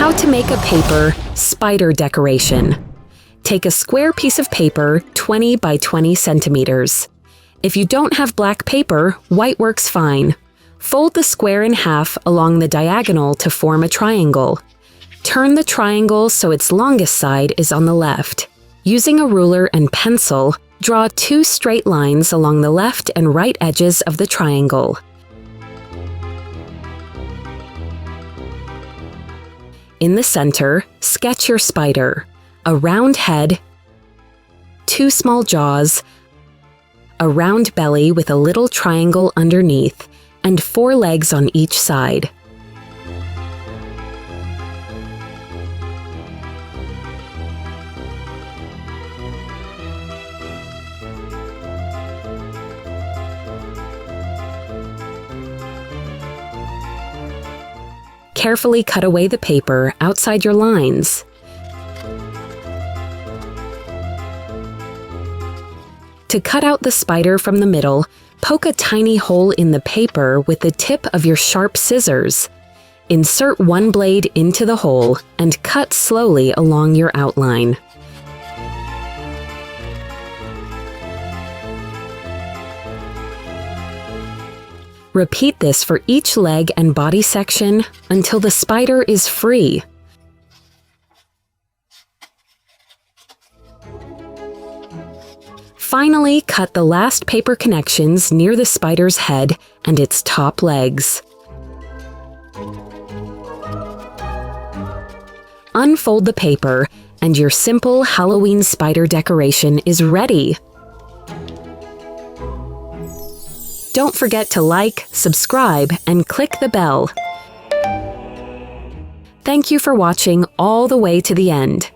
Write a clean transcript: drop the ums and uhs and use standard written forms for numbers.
How to make a paper spider decoration. Take a square piece of paper 20 by 20 centimeters. If you don't have black paper, white works fine. Fold the square in half along the diagonal to form a triangle. Turn the triangle so its longest side is on the left. Using a ruler and pencil, draw 2 straight lines along the left and right edges of the triangle. In the center, sketch your spider. A round head, 2 small jaws, a round belly with a little triangle underneath, and 4 legs on each side. Carefully cut away the paper outside your lines. To cut out the spider from the middle, poke a tiny hole in the paper with the tip of your sharp scissors. Insert one blade into the hole and cut slowly along your outline. Repeat this for each leg and body section until the spider is free. Finally, cut the last paper connections near the spider's head and its top legs. Unfold the paper, and your simple Halloween spider decoration is ready. Don't forget to like, subscribe, and click the bell. Thank you for watching all the way to the end.